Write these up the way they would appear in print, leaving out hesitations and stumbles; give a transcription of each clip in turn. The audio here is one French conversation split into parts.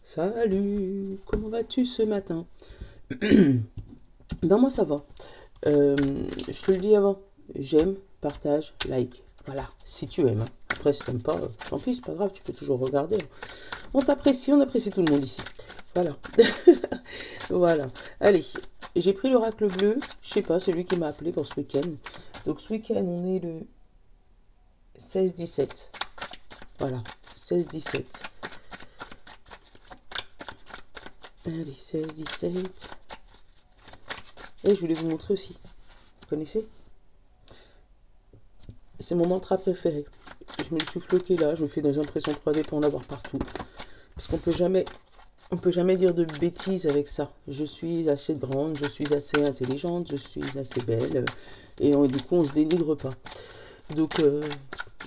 Salut, comment vas-tu ce matin? Ben moi ça va. Je te le dis avant, j'aime, partage, like. Voilà, si tu aimes, hein. Après si t'aimes pas, tant pis, c'est pas grave, tu peux toujours regarder. On t'apprécie, on apprécie tout le monde ici. Voilà. Voilà. Allez, j'ai pris l'oracle bleu, je sais pas, c'est lui qui m'a appelé pour ce week-end. Donc ce week-end on est le 16-17. Voilà, 16-17. Allez, 16-17. Et je voulais vous montrer aussi. Vous connaissez? C'est mon mantra préféré. Je me le suis floqué là, je me fais des impressions 3D pour en avoir partout. Parce on peut jamais dire de bêtises avec ça. Je suis assez grande, je suis assez intelligente, je suis assez belle. Et du coup, on se dénigre pas. Donc,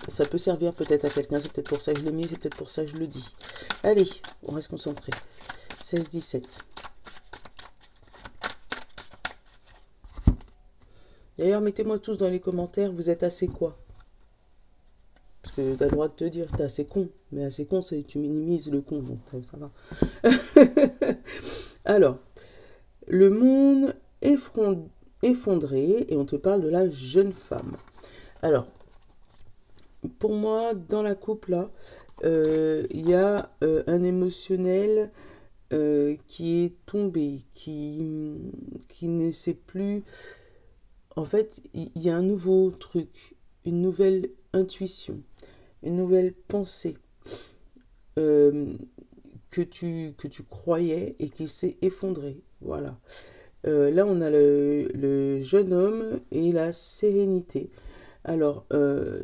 ça peut servir peut-être à quelqu'un. C'est peut-être pour ça que je l'ai mis, c'est peut-être pour ça que je le dis. Allez, on reste concentré. 16-17. D'ailleurs, mettez-moi tous dans les commentaires, vous êtes assez quoi? Parce que t'as le droit de te dire, t'es assez con. Mais assez con, c'est tu minimises le con, donc ça va. Alors, le monde effondré, et on te parle de la jeune femme. Alors, pour moi, dans la couple, là, il y a un émotionnel qui est tombé, qui ne sait plus. En fait, il y a un nouveau truc, une nouvelle intuition, une nouvelle pensée euh, que tu croyais et qui s'est effondrée. Voilà. Là, on a le jeune homme et la sérénité. Alors,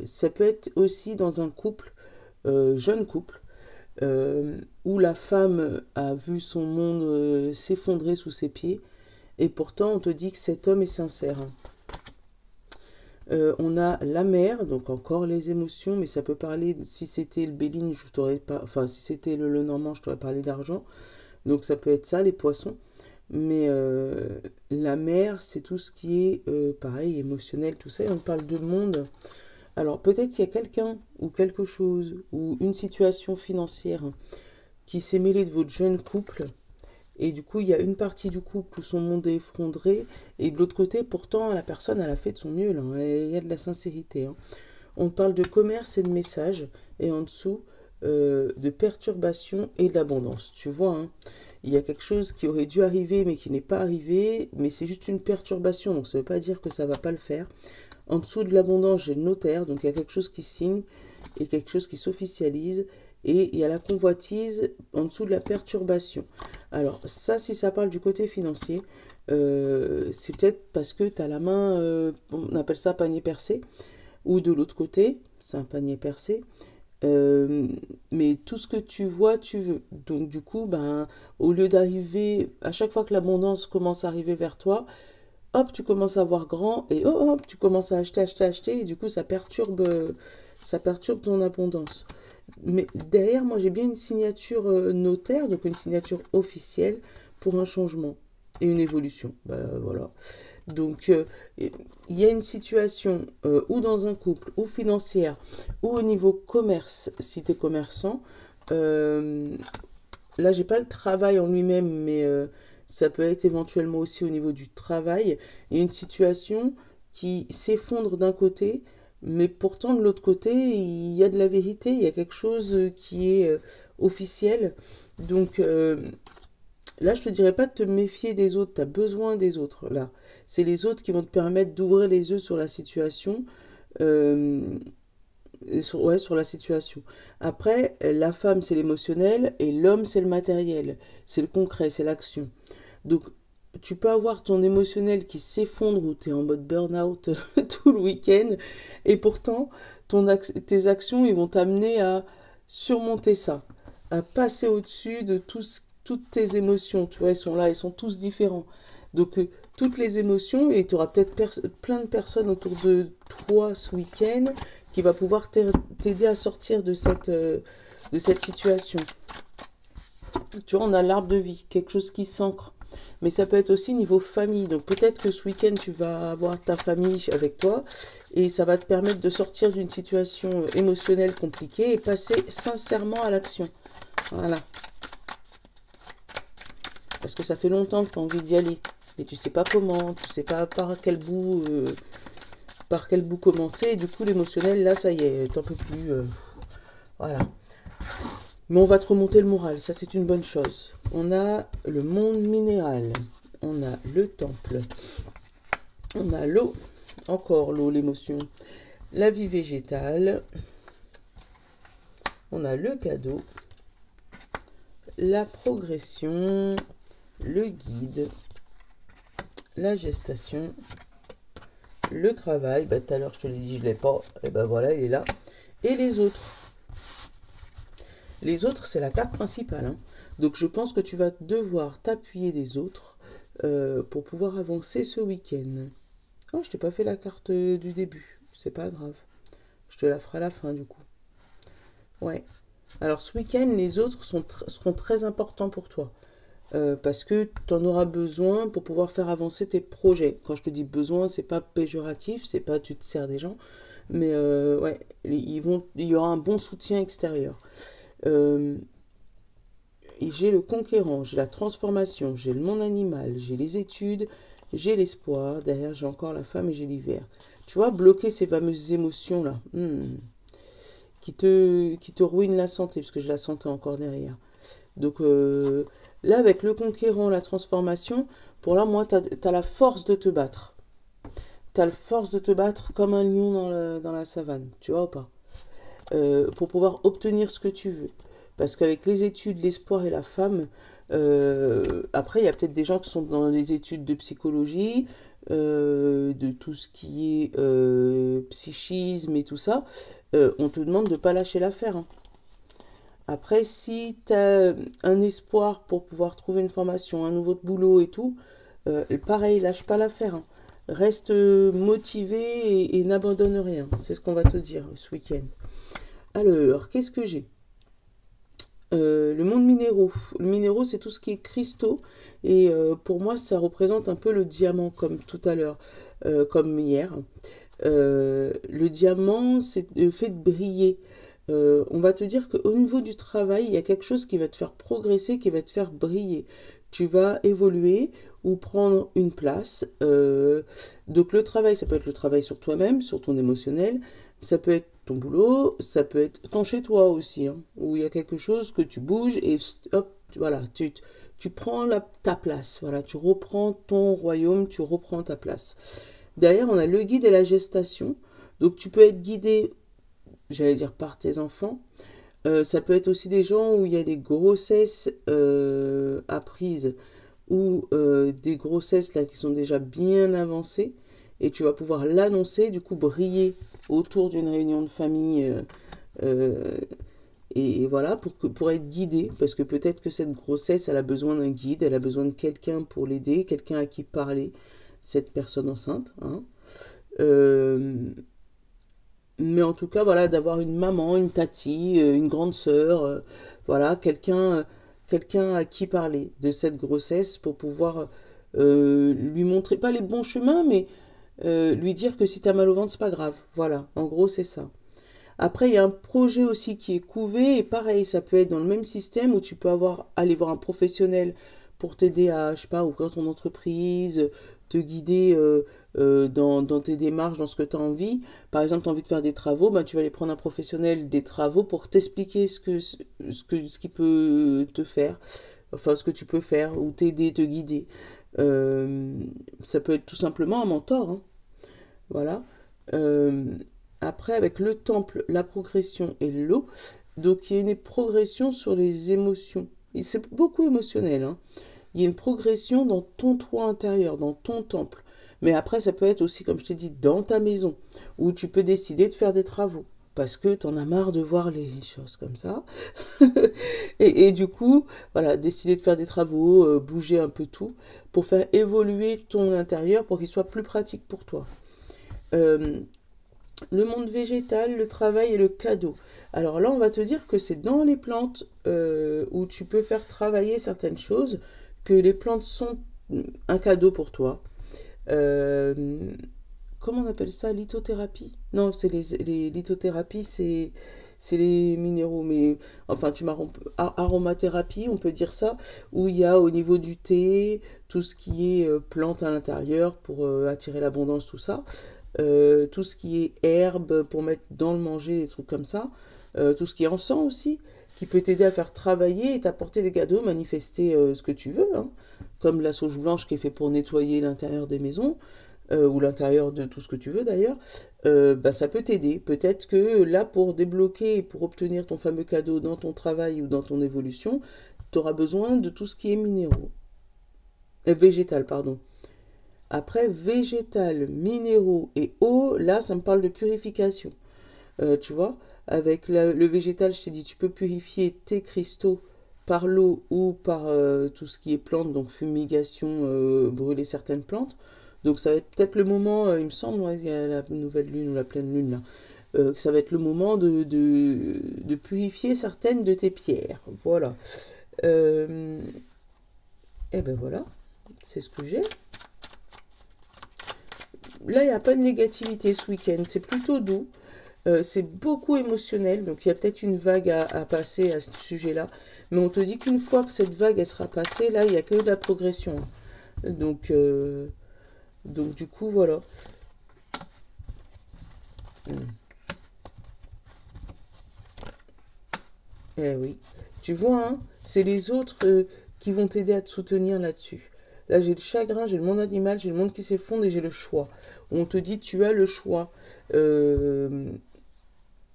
ça peut être aussi dans un couple, jeune couple, où la femme a vu son monde s'effondrer sous ses pieds, et pourtant on te dit que cet homme est sincère. On a la mer, donc encore les émotions, mais ça peut parler, si c'était le Béline, je t'aurais pas, enfin si c'était le Normand, je t'aurais parlé d'argent, donc ça peut être ça, les poissons. Mais la mer, c'est tout ce qui est, pareil, émotionnel, tout ça, et on parle de monde. Alors peut-être qu'il y a quelqu'un ou quelque chose ou une situation financière qui s'est mêlée de votre jeune couple. Et du coup, il y a une partie du couple où son monde est effondré. Et de l'autre côté, pourtant, la personne, elle a fait de son mieux. Là, hein. Il y a de la sincérité. Hein. On parle de commerce et de messages. Et en dessous, de perturbation et d'abondance. Tu vois, hein, il y a quelque chose qui aurait dû arriver, mais qui n'est pas arrivé. Mais c'est juste une perturbation. Donc, ça ne veut pas dire que ça ne va pas le faire. En dessous de l'abondance, j'ai le notaire. Donc, il y a quelque chose qui signe et quelque chose qui s'officialise. Et il y a la convoitise en dessous de la perturbation. Alors ça, si ça parle du côté financier, c'est peut-être parce que tu as la main, on appelle ça panier percé, ou de l'autre côté, c'est un panier percé. Euh, mais tout ce que tu vois, tu veux. Donc du coup, ben, au lieu d'arriver, à chaque fois que l'abondance commence à arriver vers toi, hop, tu commences à voir grand et hop, hop, tu commences à acheter, acheter, acheter, et du coup, ça perturbe ton abondance. Mais derrière, moi, j'ai bien une signature notaire, donc une signature officielle pour un changement et une évolution. Ben, voilà. Donc, il y a une situation ou dans un couple, ou financière, ou au niveau commerce, si tu es commerçant. euh, Là, j'ai pas le travail en lui-même, mais ça peut être éventuellement aussi au niveau du travail. Il y a une situation qui s'effondre d'un côté, mais pourtant de l'autre côté, il y a de la vérité, il y a quelque chose qui est officiel. Donc là, je te dirais pas de te méfier des autres, tu as besoin des autres. Là, c'est les autres qui vont te permettre d'ouvrir les yeux sur la situation. Euh, ouais, sur la situation. Après, la femme, c'est l'émotionnel et l'homme, c'est le matériel. C'est le concret, c'est l'action. Donc, tu peux avoir ton émotionnel qui s'effondre ou tu es en mode burn-out tout le week-end et pourtant, tes actions, ils vont t'amener à surmonter ça, à passer au-dessus de toutes tes émotions. Tu vois, elles sont là, ils sont tous différents. Donc, toutes les émotions, et tu auras peut-être plein de personnes autour de toi ce week-end qui va pouvoir t'aider à sortir de cette situation. Tu vois, on a l'arbre de vie, quelque chose qui s'ancre. Mais ça peut être aussi niveau famille. Donc peut-être que ce week-end, tu vas avoir ta famille avec toi et ça va te permettre de sortir d'une situation émotionnelle compliquée et passer sincèrement à l'action. Voilà. parce que ça fait longtemps que tu as envie d'y aller, mais tu sais pas comment, tu sais pas par quel bout commencer, et du coup l'émotionnel, là, ça y est, t'en peux plus, voilà. Mais on va te remonter le moral, ça c'est une bonne chose. On a le monde minéral, on a le temple, on a l'eau, encore l'eau, l'émotion, la vie végétale, on a le cadeau, la progression, le guide, la gestation, le travail, bah, tout à l'heure je te l'ai dit, je ne l'ai pas, et ben voilà, il est là, et les autres. Les autres, c'est la carte principale, hein. Donc je pense que tu vas devoir t'appuyer des autres pour pouvoir avancer ce week-end. Oh, je t'ai pas fait la carte du début, c'est pas grave. Je te la ferai à la fin du coup. Ouais. Alors ce week-end, les autres seront très importants pour toi. Parce que tu en auras besoin pour pouvoir faire avancer tes projets. Quand je te dis besoin, c'est pas péjoratif, c'est pas tu te sers des gens, mais ouais, il y aura un bon soutien extérieur. J'ai le conquérant, j'ai la transformation, j'ai le monde animal, j'ai les études, j'ai l'espoir, derrière j'ai encore la femme et j'ai l'hiver. Tu vois, bloquer ces fameuses émotions-là, qui te ruinent la santé, parce que je la sentais encore derrière. Donc là, avec le conquérant, la transformation, pour là, moi, tu as la force de te battre. Tu as la force de te battre comme un lion dans la savane, tu vois ou pas, pour pouvoir obtenir ce que tu veux. Parce qu'avec les études, l'espoir et la femme, après, il y a peut-être des gens qui sont dans les études de psychologie, de tout ce qui est psychisme et tout ça. On te demande de ne pas lâcher l'affaire, hein. Après, si tu as un espoir pour pouvoir trouver une formation, un nouveau boulot et tout, pareil, lâche pas l'affaire, hein. Reste motivé et n'abandonne rien. C'est ce qu'on va te dire ce week-end. Alors, qu'est-ce que j'ai? Le monde minéraux. Le minéraux, c'est tout ce qui est cristaux. Et pour moi, ça représente un peu le diamant, comme tout à l'heure, comme hier. Le diamant, c'est le fait de briller. On va te dire qu'au niveau du travail, il y a quelque chose qui va te faire progresser, qui va te faire briller. Tu vas évoluer ou prendre une place. Donc le travail, ça peut être le travail sur toi-même, sur ton émotionnel. Ça peut être ton boulot, ça peut être ton chez-toi aussi, hein, où il y a quelque chose que tu bouges et hop, voilà, tu prends ta place. Voilà, tu reprends ton royaume, tu reprends ta place. Derrière, on a le guide et la gestation. Donc tu peux être guidé, j'allais dire, par tes enfants. Ça peut être aussi des gens où il y a des grossesses apprises ou des grossesses là qui sont déjà bien avancées et tu vas pouvoir l'annoncer, du coup briller autour d'une réunion de famille et voilà pour être guidée, parce que peut-être que cette grossesse elle a besoin d'un guide, elle a besoin de quelqu'un pour l'aider, quelqu'un à qui parler, cette personne enceinte, hein. Mais en tout cas, voilà, d'avoir une maman, une tati, une grande sœur, voilà, quelqu'un à qui parler de cette grossesse pour pouvoir lui montrer, pas les bons chemins, mais lui dire que si t'as mal au ventre, c'est pas grave. Voilà, en gros, c'est ça. Après, il y a un projet aussi qui est couvé, et pareil, ça peut être dans le même système où tu peux aller voir un professionnel pour t'aider à, je sais pas, ouvrir ton entreprise, te guider dans tes démarches, dans ce que tu as envie. Par exemple, tu as envie de faire des travaux, ben, tu vas aller prendre un professionnel des travaux pour t'expliquer ce qui peut te faire, enfin ce que tu peux faire, ou t'aider, te guider. Ça peut être tout simplement un mentor, hein. Voilà. Après, avec le temple, la progression et l'eau, donc il y a une progression sur les émotions. Et c'est beaucoup émotionnel, hein. Il y a une progression dans ton toit intérieur, dans ton temple. Mais après, ça peut être aussi, comme je t'ai dit, dans ta maison, où tu peux décider de faire des travaux. Parce que tu en as marre de voir les choses comme ça. et du coup, voilà, décider de faire des travaux, bouger un peu tout, pour faire évoluer ton intérieur, pour qu'il soit plus pratique pour toi. Le monde végétal, le travail et le cadeau. Alors là, on va te dire que c'est dans les plantes où tu peux faire travailler certaines choses, que les plantes sont un cadeau pour toi. Comment on appelle ça? Lithothérapie? Non, c'est les lithothérapies, c'est les minéraux. Mais enfin, aromathérapie, on peut dire ça, où il y a au niveau du thé, tout ce qui est plante à l'intérieur pour attirer l'abondance, tout ça. Tout ce qui est herbe pour mettre dans le manger, des trucs comme ça. Tout ce qui est encens aussi, qui peut t'aider à faire travailler et t'apporter des cadeaux, manifester ce que tu veux, hein. Comme la sauge blanche qui est fait pour nettoyer l'intérieur des maisons, ou l'intérieur de tout ce que tu veux d'ailleurs, bah, ça peut t'aider. Peut-être que là, pour débloquer, pour obtenir ton fameux cadeau dans ton travail ou dans ton évolution, tu auras besoin de tout ce qui est minéraux. Végétal, pardon. Après, végétal, minéraux et eau, là, ça me parle de purification. Tu vois, avec le végétal, je t'ai dit, tu peux purifier tes cristaux par l'eau ou par tout ce qui est plantes, donc fumigation, brûler certaines plantes. Donc ça va être peut-être le moment, il me semble, ouais, il y a la nouvelle lune ou la pleine lune là, que ça va être le moment de purifier certaines de tes pierres. Voilà. Et ben voilà, c'est ce que j'ai. Là, il n'y a pas de négativité ce week-end, c'est plutôt doux. C'est beaucoup émotionnel, donc il y a peut-être une vague à passer à ce sujet-là. Mais on te dit qu'une fois que cette vague elle sera passée, là, il n'y a que de la progression. Donc du coup, voilà. Eh oui. Tu vois, hein, c'est les autres qui vont t'aider à te soutenir là-dessus. Là, j'ai le chagrin, j'ai le monde animal, j'ai le monde qui s'effondre et j'ai le choix. On te dit, tu as le choix.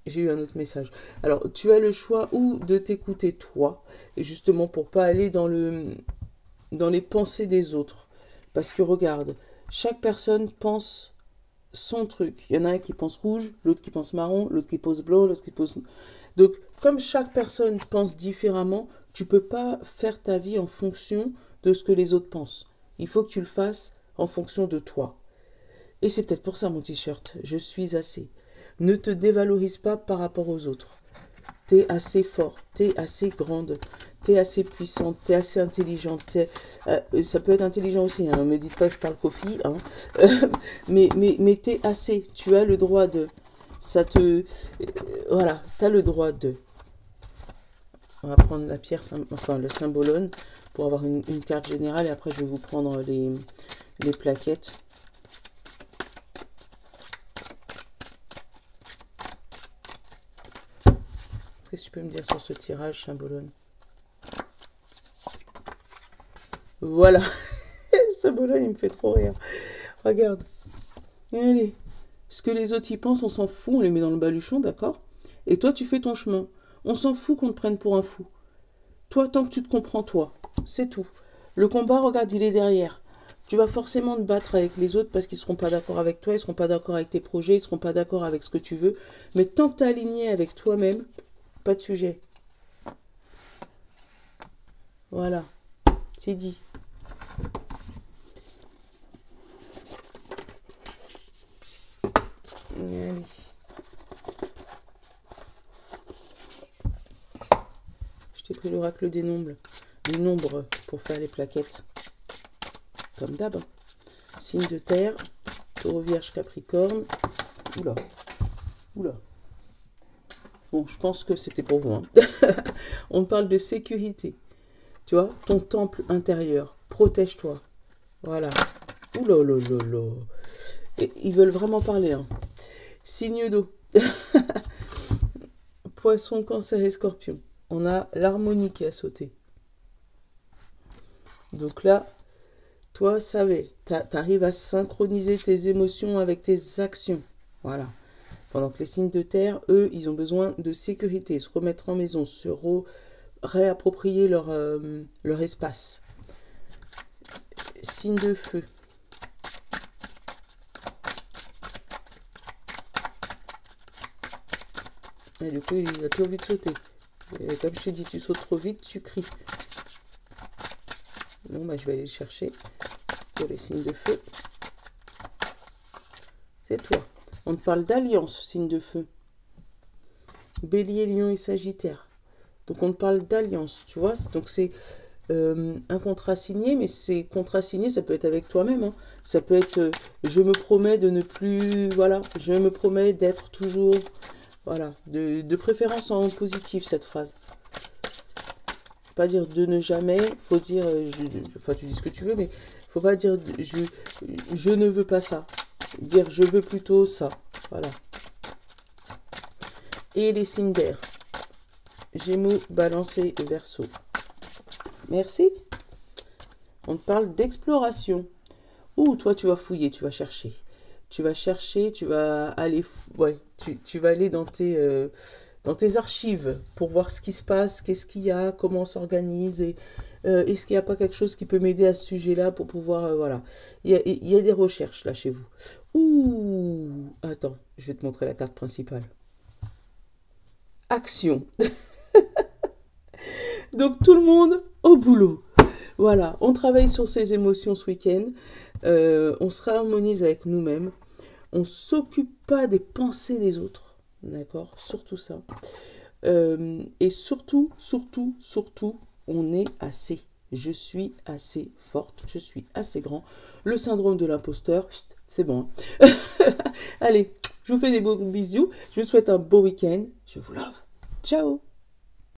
J'ai eu un autre message. Alors, tu as le choix ou de t'écouter toi, et justement pour pas aller dans les pensées des autres. Parce que regarde, chaque personne pense son truc. Il y en a un qui pense rouge, l'autre qui pense marron, l'autre qui pense blanc, l'autre qui pense... Donc, comme chaque personne pense différemment, tu peux pas faire ta vie en fonction de ce que les autres pensent. Il faut que tu le fasses en fonction de toi. Et c'est peut-être pour ça mon t-shirt. Je suis assez. Ne te dévalorise pas par rapport aux autres. T'es assez fort, t'es assez grande, t'es assez puissante, t'es assez intelligente. Ça peut être intelligent aussi, hein. Ne me dites pas que je parle Kofi, hein. mais t'es assez. Tu as le droit de. Voilà, t'as le droit de. On va prendre la pierre, enfin le symbolone, pour avoir une carte générale. Et après, je vais vous prendre les plaquettes. Qu'est-ce que tu peux me dire sur ce tirage, symbolone? Voilà. Symbolone, il me fait trop rire. Regarde. Allez. Ce que les autres y pensent, on s'en fout. On les met dans le baluchon, d'accord? Et toi, tu fais ton chemin. On s'en fout qu'on te prenne pour un fou. Toi, tant que tu te comprends, toi. C'est tout. Le combat, regarde, il est derrière. Tu vas forcément te battre avec les autres parce qu'ils ne seront pas d'accord avec toi, ils ne seront pas d'accord avec tes projets, ils ne seront pas d'accord avec ce que tu veux. Mais tant que tu es aligné avec toi-même, pas de sujet. Voilà. C'est dit. Allez. Je t'ai pris l'oracle des nombres pour faire les plaquettes. Comme d'hab. Signe de terre, taureau, vierge, capricorne. Oula. Oula. Bon, je pense que c'était pour vous, hein. On parle de sécurité. Tu vois, ton temple intérieur. Protège-toi. Voilà. Oula, là, là, là. Et ils veulent vraiment parler, hein. Signe d'eau. Poisson, cancer et scorpion. On a l'harmonie qui a sauté. Donc là, toi, ça va. T'arrives à synchroniser tes émotions avec tes actions. Voilà. Pendant que les signes de terre, eux, ils ont besoin de sécurité, se remettre en maison, se réapproprier leur espace. Signe de feu. Et du coup, il a plus envie de sauter. Et comme je te dis, tu sautes trop vite, tu cries. Bon, bah, je vais aller le chercher pour les signes de feu. C'est toi. On te parle d'alliance, signe de feu. Bélier, Lion et Sagittaire. Donc on te parle d'alliance, tu vois. Donc c'est un contrat signé, mais ces contrats signés, ça peut être avec toi-même, hein. Ça peut être je me promets de ne plus... Voilà, je me promets d'être toujours... Voilà, de préférence en positif, cette phrase. Pas dire de ne jamais, faut dire, enfin tu dis ce que tu veux, mais faut pas dire je ne veux pas ça. Dire je veux plutôt ça. Voilà. Et les signes d'air. Gémeaux, Balance et Verseau. Merci. On te parle d'exploration. Ouh, toi tu vas fouiller, tu vas chercher. Tu vas chercher, tu vas aller, ouais, tu vas aller dans tes archives pour voir ce qui se passe, qu'est-ce qu'il y a, comment on s'organise, et est-ce qu'il n'y a pas quelque chose qui peut m'aider à ce sujet-là pour pouvoir, voilà. Il y a des recherches là chez vous. Ouh, attends, je vais te montrer la carte principale. Action. Donc tout le monde au boulot. Voilà, on travaille sur ses émotions ce week-end. On se réharmonise avec nous-mêmes. On s'occupe pas des pensées des autres. D'accord? Surtout ça. Et surtout, on est assez. Je suis assez forte. Je suis assez grand. Le syndrome de l'imposteur, c'est bon. Allez, je vous fais des beaux bisous. Je vous souhaite un beau week-end. Je vous love. Ciao!